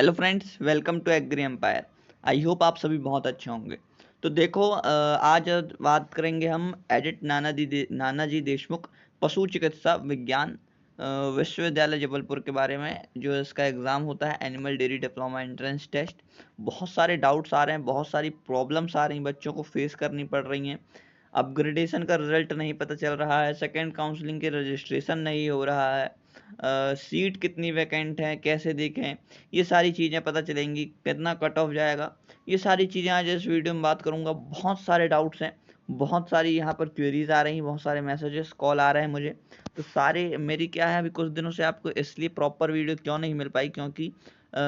Hello friends, welcome to agri empire. I hope आप सभी बहुत अच्छे होंगे। तो देखो, आज बात करेंगे हम एडिट नानाजी देशमुख पशु चिकित्सा विज्ञान विश्वविद्यालय जबलपुर के बारे में। जो इसका एग्ज़ाम होता है animal dairy diploma entrance test. बहुत सारे डाउट्स आ रहे हैं, बहुत सारी प्रॉब्लम्स आ रही हैं, बच्चों को फेस करनी पड़ रही हैं। अपग्रेडेशन का रिजल्ट नहीं पता चल रहा है, सेकेंड काउंसलिंग के रजिस्ट्रेशन नहीं हो रहा है, सीट कितनी वैकेंट है, कैसे देखें, ये सारी चीज़ें पता चलेंगी, कितना कट ऑफ जाएगा। ये सारी चीज़ें आज इस वीडियो में बात करूँगा। बहुत सारे डाउट्स हैं, बहुत सारी यहाँ पर क्वेरीज आ रही हैं, बहुत सारे मैसेजेस कॉल आ रहे हैं मुझे। तो सारे मेरी क्या है, अभी कुछ दिनों से आपको इसलिए प्रॉपर वीडियो क्यों नहीं मिल पाई, क्योंकि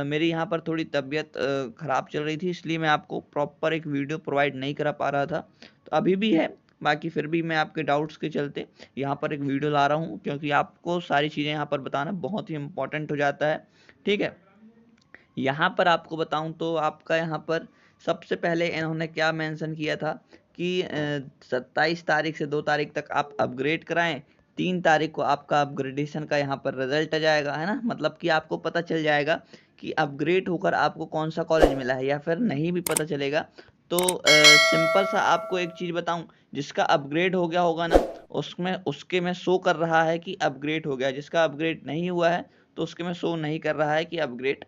मेरी यहाँ पर थोड़ी तबीयत ख़राब चल रही थी, इसलिए मैं आपको प्रॉपर एक वीडियो प्रोवाइड नहीं करा पा रहा था। तो अभी भी है, बाकी फिर भी मैं आपके डाउट्स के चलते यहाँ पर एक वीडियो ला रहा हूँ, क्योंकि आपको सारी चीज़ें यहाँ पर बताना बहुत ही इम्पोर्टेंट हो जाता है। ठीक है, यहाँ पर आपको बताऊँ तो आपका यहाँ पर सबसे पहले इन्होंने क्या मेंशन किया था कि 27 तारीख से 2 तारीख तक आप अपग्रेड कराएं, 3 तारीख को आपका अपग्रेडेशन का यहाँ पर रिजल्ट आ जाएगा, है ना। मतलब कि आपको पता चल जाएगा कि अपग्रेड होकर आपको कौन सा कॉलेज मिला है, या फिर नहीं भी पता चलेगा तो सिंपल सा आपको एक चीज़ बताऊं, जिसका अपग्रेड हो गया होगा ना, उसमें उसके में शो कर रहा है कि अपग्रेड हो गया। जिसका अपग्रेड नहीं हुआ है तो उसके में शो नहीं कर रहा है कि अपग्रेड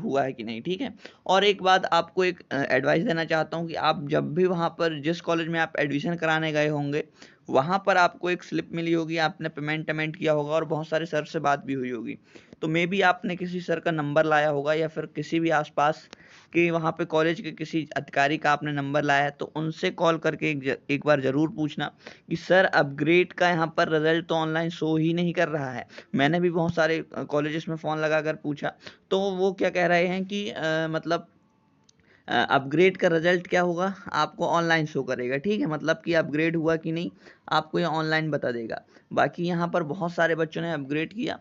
हुआ है कि नहीं। ठीक है, और एक बात आपको एक एडवाइस देना चाहता हूँ कि आप जब भी वहाँ पर जिस कॉलेज में आप एडमिशन कराने गए होंगे, वहाँ पर आपको एक स्लिप मिली होगी, आपने पेमेंट किया होगा और बहुत सारे सर से बात भी हुई होगी। तो मे बी आपने किसी सर का नंबर लाया होगा, या फिर किसी भी आसपास कि वहाँ पे कॉलेज के किसी अधिकारी का आपने नंबर लाया है, तो उनसे कॉल करके एक बार ज़रूर पूछना कि सर अपग्रेड का यहाँ पर रिजल्ट तो ऑनलाइन शो ही नहीं कर रहा है। मैंने भी बहुत सारे कॉलेजेस में फ़ोन लगाकर पूछा, तो वो क्या कह रहे हैं कि मतलब अपग्रेड का रिजल्ट क्या होगा, आपको ऑनलाइन शो करेगा। ठीक है, मतलब कि अपग्रेड हुआ कि नहीं आपको ये ऑनलाइन बता देगा। बाकी यहाँ पर बहुत सारे बच्चों ने अपग्रेड किया,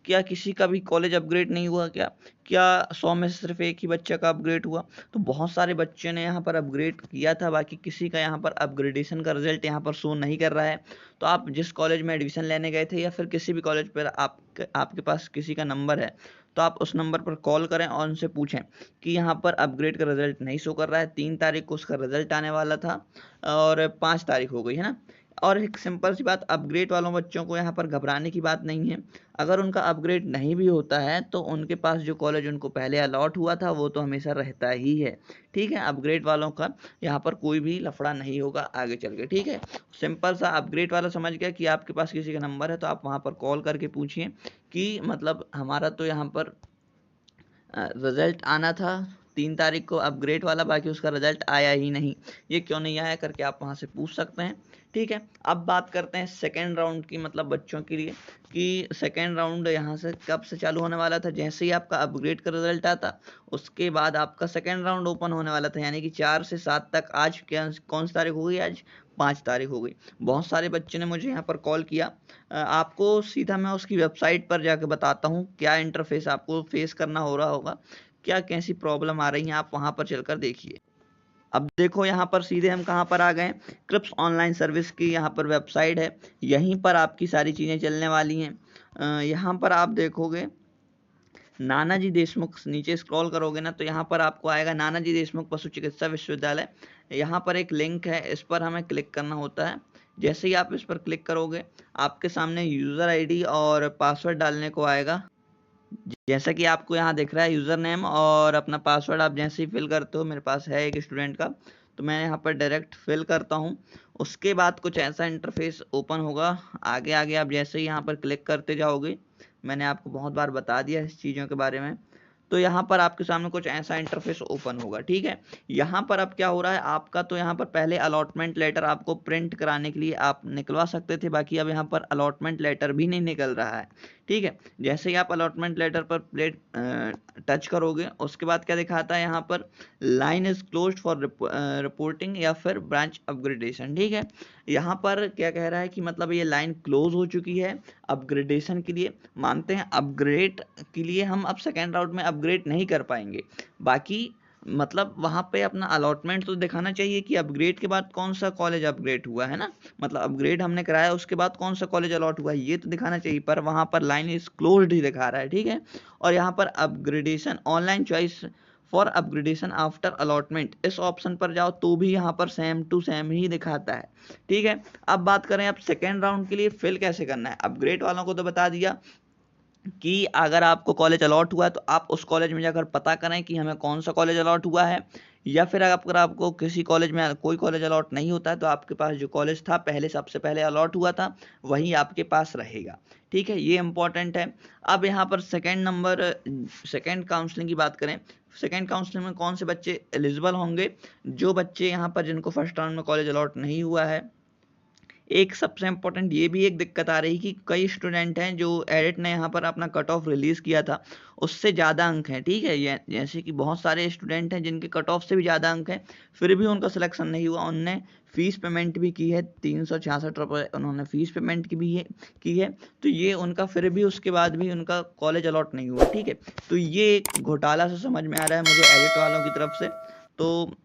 क्या किसी का भी कॉलेज अपग्रेड नहीं हुआ? क्या 100 में से सिर्फ एक ही बच्चे का अपग्रेड हुआ? तो बहुत सारे बच्चों ने यहाँ पर अपग्रेड किया था, बाकी किसी का यहाँ पर अपग्रेडेशन का रिजल्ट यहाँ पर शो नहीं कर रहा है। तो आप जिस कॉलेज में एडमिशन लेने गए थे, या फिर किसी भी कॉलेज पर आपके पास किसी का नंबर है, तो आप उस नंबर पर कॉल करें और उनसे पूछें कि यहाँ पर अपग्रेड का रिजल्ट नहीं शो कर रहा है। 3 तारीख को उसका रिजल्ट आने वाला था और 5 तारीख हो गई, है ना। और एक सिंपल सी बात, अपग्रेड वालों बच्चों को यहाँ पर घबराने की बात नहीं है। अगर उनका अपग्रेड नहीं भी होता है तो उनके पास जो कॉलेज उनको पहले अलॉट हुआ था वो तो हमेशा रहता ही है। ठीक है, अपग्रेड वालों का यहाँ पर कोई भी लफड़ा नहीं होगा आगे चल के। ठीक है, सिंपल सा अपग्रेड वाला समझ गया कि आपके पास किसी का नंबर है, तो आप वहाँ पर कॉल करके पूछिए कि मतलब हमारा तो यहाँ पर रिजल्ट आना था 3 तारीख को अपग्रेड वाला, बाकी उसका रिजल्ट आया ही नहीं, ये क्यों नहीं आया करके आप वहाँ से पूछ सकते हैं। ठीक है, अब बात करते हैं सेकेंड राउंड की, मतलब बच्चों के लिए कि सेकेंड राउंड यहाँ से कब से चालू होने वाला था। जैसे ही आपका अपग्रेड का रिजल्ट आता, उसके बाद आपका सेकेंड राउंड ओपन होने वाला था, यानी कि 4 से 7 तक। आज क्या कौन सी तारीख हो गई? आज 5 तारीख हो गई। बहुत सारे बच्चों ने मुझे यहाँ पर कॉल किया। आपको सीधा मैं उसकी वेबसाइट पर जाके बताता हूँ क्या इंटरफेस आपको फेस करना हो रहा होगा, क्या कैसी प्रॉब्लम आ रही है, आप वहाँ पर चलकर देखिए। अब देखो, यहाँ पर सीधे हम कहाँ पर आ गए, क्रिप्स ऑनलाइन सर्विस की यहाँ पर वेबसाइट है, यहीं पर आपकी सारी चीज़ें चलने वाली हैं। यहाँ पर आप देखोगे नानाजी देशमुख, नीचे स्क्रॉल करोगे ना तो यहाँ पर आपको आएगा नानाजी देशमुख पशु चिकित्सा विश्वविद्यालय। यहाँ पर एक लिंक है, इस पर हमें क्लिक करना होता है। जैसे ही आप इस पर क्लिक करोगे, आपके सामने यूज़र आईडी और पासवर्ड डालने को आएगा। जैसा कि आपको यहाँ दिख रहा है यूज़र नेम और अपना पासवर्ड आप जैसे ही फिल करते हो, मेरे पास है एक स्टूडेंट का, तो मैं यहाँ पर डायरेक्ट फिल करता हूँ। उसके बाद कुछ ऐसा इंटरफेस ओपन होगा। आगे आगे आप जैसे ही यहाँ पर क्लिक करते जाओगे, मैंने आपको बहुत बार बता दिया इस चीज़ों के बारे में, तो यहाँ पर आपके सामने कुछ ऐसा इंटरफेस ओपन होगा। ठीक है, यहाँ पर अब क्या हो रहा है, आपका तो यहाँ पर पहले अलॉटमेंट लेटर आपको प्रिंट कराने के लिए आप निकलवा सकते थे, बाकी अब यहाँ पर अलॉटमेंट लेटर भी नहीं निकल रहा है। ठीक है, जैसे ही आप अलॉटमेंट लेटर पर प्लेट टच करोगे, उसके बाद क्या दिखाता है यहाँ पर, line is closed for reporting या फिर ब्रांच अपग्रेडेशन। ठीक है, यहाँ पर क्या कह रहा है कि मतलब ये लाइन क्लोज हो चुकी है अपग्रेडेशन के लिए। मानते हैं अपग्रेड के लिए हम अब सेकेंड राउंड में अपग्रेड नहीं कर पाएंगे, बाकी मतलब वहाँ पे अपना अलॉटमेंट तो दिखाना चाहिए कि अपग्रेड के बाद कौन सा कॉलेज अपग्रेड हुआ है ना, मतलब अपग्रेड हमने कराया उसके बाद कौन सा कॉलेज अलॉट हुआ है ये तो दिखाना चाहिए, पर वहाँ पर लाइन इज क्लोज्ड ही दिखा रहा है, ठीक है। और यहाँ पर upgradation online choice for upgradation after allotment, इस ऑप्शन पर जाओ तो भी यहाँ पर सेम टू सेम ही दिखाता है, ठीक है। अब बात करें अब सेकेंड राउंड के लिए फिल कैसे करना है। अपग्रेड वालों को तो बता दिया कि अगर आपको कॉलेज अलॉट हुआ है तो आप उस कॉलेज में जाकर पता करें कि हमें कौन सा कॉलेज अलॉट हुआ है, या फिर अगर आपको किसी कॉलेज में कोई कॉलेज अलॉट नहीं होता है तो आपके पास जो कॉलेज था पहले सबसे पहले अलॉट हुआ था वही आपके पास रहेगा, ठीक है, ये इंपॉर्टेंट है। अब यहाँ पर सेकेंड काउंसलिंग की बात करें, सेकेंड काउंसलिंग में कौन से बच्चे एलिजिबल होंगे, जो बच्चे यहाँ पर जिनको फर्स्ट राउंड में कॉलेज अलॉट नहीं हुआ है। एक सबसे इम्पोर्टेंट ये भी एक दिक्कत आ रही कि कई स्टूडेंट हैं जो एडिट ने यहाँ पर अपना कट ऑफ रिलीज़ किया था उससे ज़्यादा अंक हैं, ठीक है, ये जैसे कि बहुत सारे स्टूडेंट हैं जिनके कट ऑफ से भी ज़्यादा अंक हैं फिर भी उनका सिलेक्शन नहीं हुआ। उनने फ़ीस पेमेंट भी की है, 366 रुपये उन्होंने फ़ीस पेमेंट की है, तो ये उनका फिर भी उसके बाद भी उनका कॉलेज अलॉट नहीं हुआ, ठीक है। तो ये एक घोटाला सा समझ में आ रहा है मुझे एडिट वालों की तरफ से, तो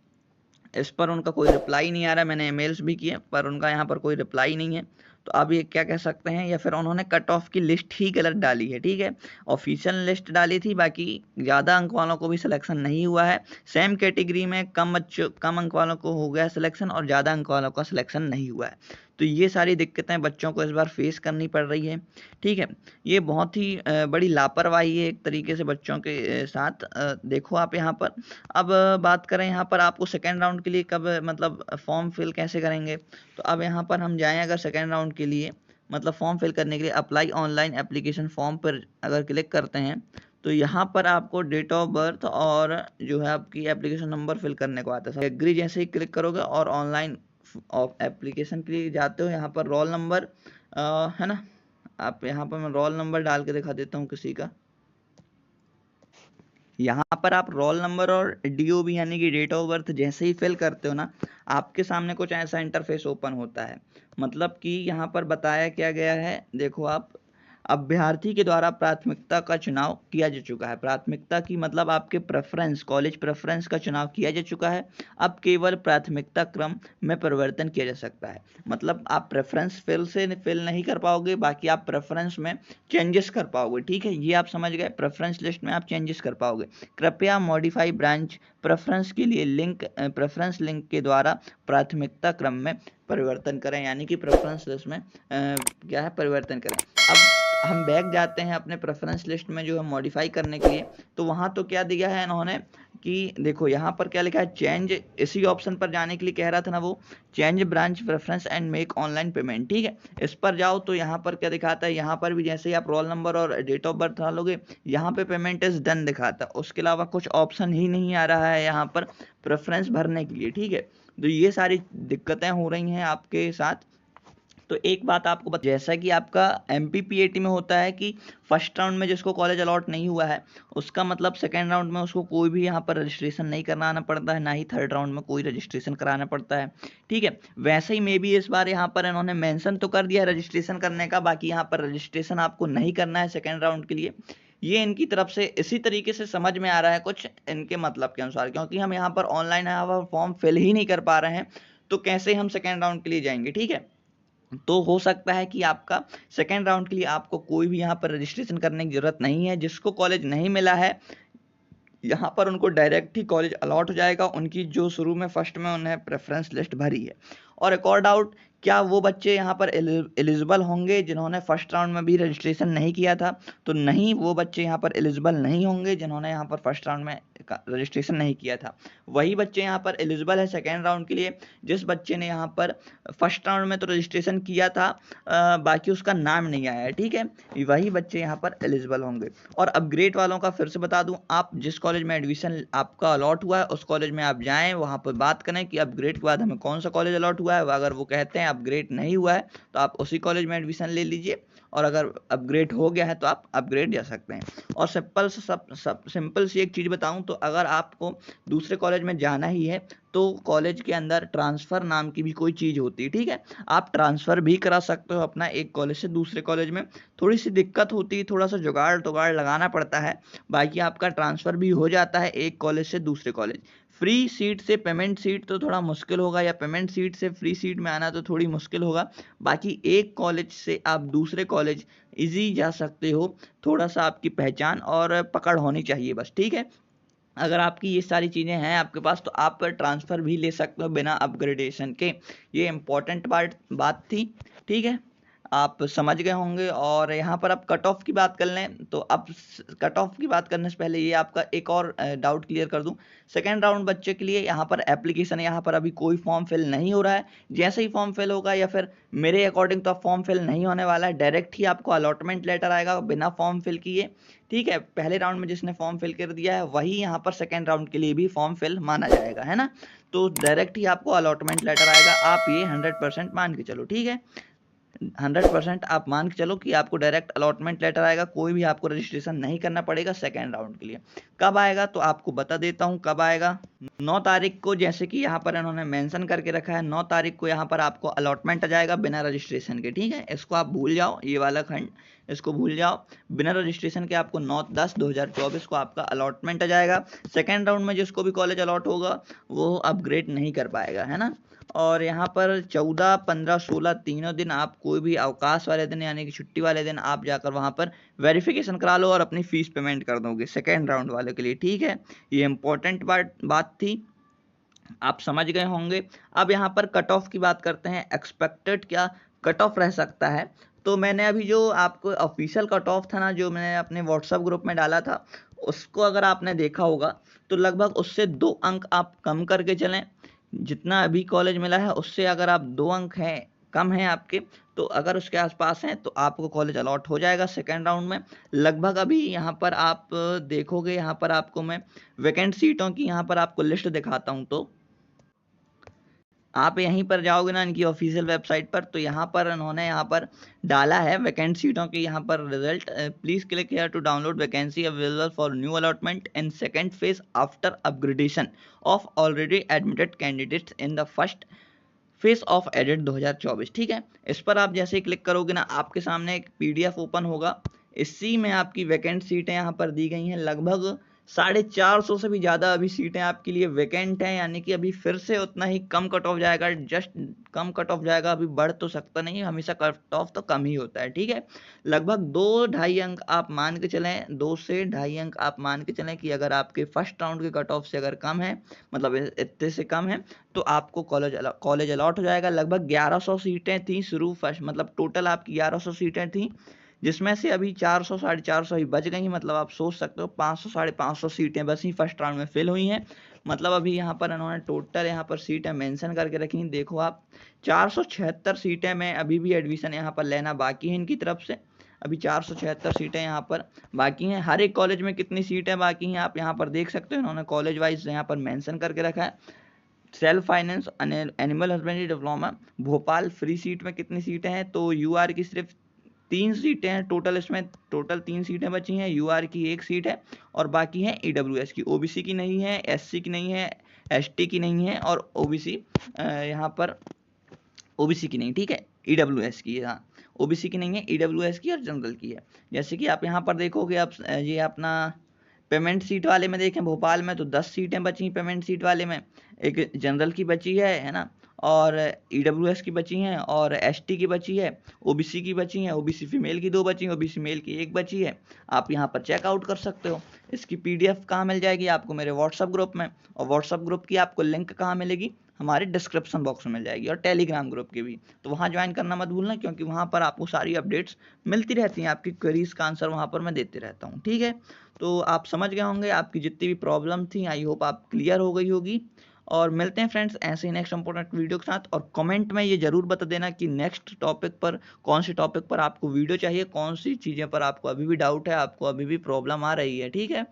इस पर उनका कोई रिप्लाई नहीं आ रहा है। मैंने ईमेल्स भी किए पर उनका यहाँ पर कोई रिप्लाई नहीं है, तो अब ये क्या कह सकते हैं, या फिर उन्होंने कट ऑफ की लिस्ट ही गलत डाली है, ठीक है। ऑफिशियल लिस्ट डाली थी, बाकी ज़्यादा अंक वालों को भी सिलेक्शन नहीं हुआ है। सेम कैटेगरी में कम अंक वालों को हो गया सिलेक्शन और ज़्यादा अंक वालों का सिलेक्शन नहीं हुआ है। तो ये सारी दिक्कतें बच्चों को इस बार फेस करनी पड़ रही है, ठीक है। ये बहुत ही बड़ी लापरवाही है एक तरीके से बच्चों के साथ। देखो आप यहाँ पर अब बात करें यहाँ पर आपको सेकेंड राउंड के लिए कब मतलब फॉर्म फिल कैसे करेंगे, तो अब यहाँ पर हम जाएं अगर सेकेंड राउंड के लिए मतलब फॉर्म फिल करने के लिए अप्लाई ऑनलाइन एप्लीकेशन फॉर्म पर अगर क्लिक करते हैं तो यहाँ पर आपको डेट ऑफ बर्थ और जो है आपकी एप्लीकेशन नंबर फिल करने को आता है। एग्री जैसे ही क्लिक करोगे और ऑनलाइन एप्लीकेशन के लिए जाते हो, यहाँ पर रोल नंबर है ना, आप यहाँ पर मैं रोल नंबर डाल के दिखा देता हूँ किसी का। यहाँ पर आप रोल नंबर और डीओबी यानी कि डेट ऑफ बर्थ जैसे ही फिल करते हो ना, आपके सामने कुछ ऐसा इंटरफेस ओपन होता है। मतलब कि यहाँ पर बताया क्या गया है, देखो आप, अभ्यर्थी के द्वारा प्राथमिकता का चुनाव किया जा चुका है। प्राथमिकता की मतलब आपके प्रेफरेंस, कॉलेज प्रेफरेंस का चुनाव किया जा चुका है। अब केवल प्राथमिकता क्रम में परिवर्तन किया जा सकता है। मतलब आप प्रेफरेंस फिल नहीं कर पाओगे, बाकी आप प्रेफरेंस में चेंजेस कर पाओगे, ठीक है, ये आप समझ गए। प्रेफरेंस लिस्ट में आप चेंजेस कर पाओगे। कृपया मॉडिफाई ब्रांच प्रेफरेंस के लिए प्रेफरेंस लिंक के द्वारा प्राथमिकता क्रम में परिवर्तन करें, यानी कि प्रेफरेंस लिस्ट में क्या है परिवर्तन करें। अब हम बैक जाते हैं अपने प्रेफरेंस लिस्ट में जो है मॉडिफाई करने के लिए, तो वहाँ तो क्या दिया है इन्होंने कि देखो यहाँ पर क्या लिखा है, चेंज, इसी ऑप्शन पर जाने के लिए कह रहा था ना वो, change branch preference and make online payment, ठीक है। इस पर जाओ तो यहाँ पर क्या दिखाता है, यहाँ पर भी जैसे ही आप रोल नंबर और डेट ऑफ बर्थ डालोगे यहाँ पे पेमेंट इज डन दिखाता है, उसके अलावा कुछ ऑप्शन ही नहीं आ रहा है यहाँ पर प्रेफरेंस भरने के लिए, ठीक है। तो ये सारी दिक्कतें हो रही हैं आपके साथ। तो एक बात आपको जैसा कि आपका एमपीपीएटी में होता है कि फर्स्ट राउंड में जिसको कॉलेज अलॉट नहीं हुआ है उसका मतलब सेकेंड राउंड में उसको कोई भी यहाँ पर रजिस्ट्रेशन नहीं कराना पड़ता है, ना ही थर्ड राउंड में कोई रजिस्ट्रेशन कराना पड़ता है, ठीक है। वैसे ही मे बी इस बार यहाँ पर इन्होंने मेंशन तो कर दिया रजिस्ट्रेशन करने का, बाकी यहाँ पर रजिस्ट्रेशन आपको नहीं करना है सेकेंड राउंड के लिए। ये इनकी तरफ से इसी तरीके से समझ में आ रहा है कुछ इनके मतलब के अनुसार, क्योंकि हम यहाँ पर ऑनलाइन फॉर्म फिल ही नहीं कर पा रहे हैं तो कैसे हम सेकेंड राउंड के लिए जाएंगे, ठीक है। तो हो सकता है कि आपका सेकेंड राउंड के लिए आपको कोई भी यहाँ पर रजिस्ट्रेशन करने की ज़रूरत नहीं है। जिसको कॉलेज नहीं मिला है यहाँ पर उनको डायरेक्ट ही कॉलेज अलॉट हो जाएगा, उनकी जो शुरू में फर्स्ट में उन्हें प्रेफरेंस लिस्ट भरी है। और एक और डाउट, क्या वो बच्चे यहाँ पर एलिजिबल होंगे जिन्होंने फर्स्ट राउंड में भी रजिस्ट्रेशन नहीं किया था, तो नहीं, वो बच्चे यहाँ पर एलिजिबल नहीं होंगे जिन्होंने यहाँ पर फर्स्ट राउंड में रजिस्ट्रेशन नहीं किया था। वही बच्चे यहाँ पर एलिजिबल है सेकेंड राउंड के लिए जिस बच्चे ने यहाँ पर फर्स्ट राउंड में तो रजिस्ट्रेशन किया था बाकी उसका नाम नहीं आया है, ठीक है, वही बच्चे यहाँ पर एलिजिबल होंगे। और अपग्रेड वालों का फिर से बता दूं, आप जिस कॉलेज में एडमिशन आपका अलॉट हुआ है उस कॉलेज में आप जाएं, वहाँ पर बात करें कि अपग्रेड के बाद हमें कौन सा कॉलेज अलॉट हुआ है। अगर वो कहते हैं अपग्रेड नहीं हुआ है तो आप उसी कॉलेज में एडमिशन ले लीजिए और अगर अपग्रेड हो गया है तो आप अपग्रेड जा सकते हैं। और सिंपल सी एक चीज़ बताऊं तो अगर आपको दूसरे कॉलेज में जाना ही है तो कॉलेज के अंदर ट्रांसफ़र नाम की भी कोई चीज़ होती है, ठीक है। आप ट्रांसफ़र भी करा सकते हो अपना एक कॉलेज से दूसरे कॉलेज में। थोड़ी सी दिक्कत होती है, थोड़ा सा जुगाड़ टुगाड़ लगाना पड़ता है, बाकी आपका ट्रांसफ़र भी हो जाता है एक कॉलेज से दूसरे कॉलेज। फ्री सीट से पेमेंट सीट तो थोड़ा मुश्किल होगा, या पेमेंट सीट से फ्री सीट में आना तो थोड़ी मुश्किल होगा। बाकी एक कॉलेज से आप दूसरे कॉलेज इजी जा सकते हो, थोड़ा सा आपकी पहचान और पकड़ होनी चाहिए बस, ठीक है। अगर आपकी ये सारी चीज़ें हैं आपके पास तो आप ट्रांसफ़र भी ले सकते हो बिना अपग्रेडेशन के। ये इम्पोर्टेंट बात थी, ठीक है। आप समझ गए होंगे। और यहाँ पर आप कट ऑफ की बात कर लें तो अब कट ऑफ की बात करने से पहले ये आपका एक और डाउट क्लियर कर दूं। सेकेंड राउंड बच्चे के लिए यहाँ पर एप्लीकेशन, यहाँ पर अभी कोई फॉर्म फिल नहीं हो रहा है। जैसे ही फॉर्म फिल होगा, या फिर मेरे अकॉर्डिंग तो अब फॉर्म फिल नहीं होने वाला है, डायरेक्ट ही आपको अलॉटमेंट लेटर आएगा बिना फॉर्म फिल किए, ठीक है। पहले राउंड में जिसने फॉर्म फिल कर दिया है वही यहाँ पर सेकेंड राउंड के लिए भी फॉर्म फिल माना जाएगा, है ना। तो डायरेक्ट ही आपको अलॉटमेंट लेटर आएगा, आप ये 100% मान के चलो, ठीक है। 100% आप मान के चलो कि आपको डायरेक्ट अलॉटमेंट लेटर आएगा, कोई भी आपको रजिस्ट्रेशन नहीं करना पड़ेगा सेकेंड राउंड के लिए। कब आएगा तो आपको बता देता हूँ कब आएगा। 9 तारीख को, जैसे कि यहाँ पर इन्होंने मेंशन करके रखा है, 9 तारीख को यहाँ पर आपको अलॉटमेंट आ जाएगा बिना रजिस्ट्रेशन के, ठीक है। इसको आप भूल जाओ, ये वाला खंड इसको भूल जाओ। बिना रजिस्ट्रेशन के आपको 9/10/2024 को आपका अलॉटमेंट आ जाएगा। सेकेंड राउंड में जिसको भी कॉलेज अलॉट होगा वो अपग्रेड नहीं कर पाएगा, है ना। और यहाँ पर 14, 15, 16 तीनों दिन आप कोई भी अवकाश वाले दिन यानी कि छुट्टी वाले दिन आप जाकर वहाँ पर वेरिफिकेशन करा लो और अपनी फीस पेमेंट कर दोगे सेकेंड राउंड वाले के लिए, ठीक है। ये इंपॉर्टेंट बात थी, आप समझ गए होंगे। अब यहाँ पर कट ऑफ की बात करते हैं, एक्सपेक्टेड क्या कट ऑफ रह सकता है। तो मैंने अभी जो आपको ऑफिशियल कट ऑफ था ना, जो मैंने अपने व्हाट्सएप ग्रुप में डाला था, उसको अगर आपने देखा होगा तो लगभग उससे 2 अंक आप कम करके चलें। जितना अभी कॉलेज मिला है उससे अगर आप 2 अंक हैं कम हैं आपके, तो अगर उसके आसपास हैं तो आपको कॉलेज अलॉट हो जाएगा सेकेंड राउंड में। लगभग अभी यहाँ पर आप देखोगे, यहाँ पर आपको मैं वैकेंट सीटों की यहाँ पर आपको लिस्ट दिखाता हूँ। तो आप यहीं पर जाओगे ना इनकी ऑफिशियल वेबसाइट पर, तो यहाँ पर इन्होंने यहाँ पर डाला है वैकेंट सीटों की यहाँ पर result. Please click here to download vacancy available for new allotment in second phase after upgradation of already admitted candidates in the first phase of edit 2024, ठीक है। इस पर आप जैसे ही क्लिक करोगे ना, आपके सामने एक पीडीएफ ओपन होगा। इसी में आपकी वैकेंट सीटें यहाँ पर दी गई हैं, लगभग 450 से भी ज़्यादा अभी सीटें आपके लिए वैकेंट हैं, यानी कि अभी फिर से उतना ही कम कट ऑफ जाएगा, जस्ट कम कट ऑफ जाएगा, अभी बढ़ तो सकता नहीं है, हमेशा कट ऑफ तो कम ही होता है, ठीक है। लगभग 2-2.5 अंक आप मान के चलें, 2 से 2.5 अंक आप मान के चलें कि अगर आपके फर्स्ट राउंड के कट ऑफ से अगर कम है, मतलब इतने से कम है, तो आपको कॉलेज अलॉट हो जाएगा। लगभग 1100 सीटें थी शुरू फर्स्ट, मतलब टोटल आपकी 1100 सीटें थी, जिसमें से अभी 400 450 ही बच गई। मतलब आप सोच सकते हो 500 550 सीटें बस ही फर्स्ट राउंड में फिल हुई हैं। मतलब अभी यहाँ पर इन्होंने टोटल यहाँ पर सीटें मेंशन करके रखी, देखो आप 476 सीटें में अभी भी एडमिशन यहाँ पर लेना बाकी है इनकी तरफ से। अभी 476 सीटें यहाँ पर बाकी हैं। हर एक कॉलेज में कितनी सीटें बाकी हैं आप यहाँ पर देख सकते हो, इन्होंने कॉलेज वाइज यहाँ पर मेंशन करके रखा है। Self finance animal husbandry diploma Bhopal free seat में कितनी सीटें हैं, तो यूआर की सिर्फ 3 सीटें हैं टोटल, इसमें टोटल 3 सीटें बची हैं, यूआर की 1 सीट है और बाकी है ईडब्ल्यूएस की। ओबीसी की नहीं है, एससी की नहीं है, एसटी की नहीं है और ओबीसी यहाँ पर ओबीसी की नहीं, ठीक है, ईडब्ल्यूएस की है, हाँ ओबीसी की नहीं है, ईडब्ल्यूएस की और जनरल की है। जैसे कि आप यहाँ पर देखोगे, आप ये अपना पेमेंट सीट वाले में देखें, भोपाल में तो 10 सीटें बची पेमेंट सीट वाले में, एक जनरल की बची है ना, और ईडब्ल्यूएस की बची हैं और एसटी की बची है, ओबीसी की बची हैं, ओबीसी फीमेल की 2 बची हैं, ओबीसी मेल की 1 बची है। आप यहाँ पर चेकआउट कर सकते हो। इसकी पीडीएफ कहाँ मिल जाएगी आपको, मेरे व्हाट्सअप ग्रुप में, और व्हाट्सअप ग्रुप की आपको लिंक कहाँ मिलेगी, हमारे डिस्क्रिप्शन बॉक्स में मिल जाएगी, और टेलीग्राम ग्रुप की भी। तो वहाँ ज्वाइन करना मत भूलना, क्योंकि वहाँ पर आपको सारी अपडेट्स मिलती रहती हैं, आपकी क्वेरीज का आंसर वहाँ पर मैं देते रहता हूँ, ठीक है। तो आप समझ गए होंगे, आपकी जितनी भी प्रॉब्लम थी आई होप आप क्लियर हो गई होगी। और मिलते हैं फ्रेंड्स ऐसे ही नेक्स्ट इंपॉर्टेंट वीडियो के साथ। और कमेंट में ये जरूर बता देना कि नेक्स्ट टॉपिक पर कौन से टॉपिक पर आपको वीडियो चाहिए, कौन सी चीज़ें पर आपको अभी भी डाउट है, आपको अभी भी प्रॉब्लम आ रही है, ठीक है।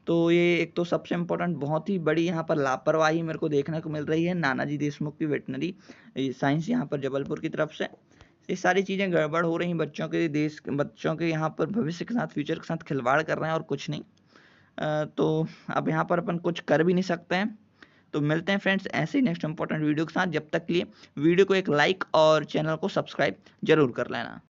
तो ये एक तो सबसे इम्पोर्टेंट बहुत ही बड़ी यहाँ पर लापरवाही मेरे को देखने को मिल रही है नानाजी देशमुख की वेटनरी साइंस यहाँ पर जबलपुर की तरफ से। ये सारी चीज़ें गड़बड़ हो रही हैं, बच्चों के यहाँ पर भविष्य के साथ, फ्यूचर के साथ खिलवाड़ कर रहे हैं और कुछ नहीं। तो अब यहाँ पर अपन कुछ कर भी नहीं सकते हैं। तो मिलते हैं फ्रेंड्स ऐसे ही नेक्स्ट इंपॉर्टेंट वीडियो के साथ। जब तक के लिए वीडियो को एक लाइक और चैनल को सब्सक्राइब जरूर कर लेना।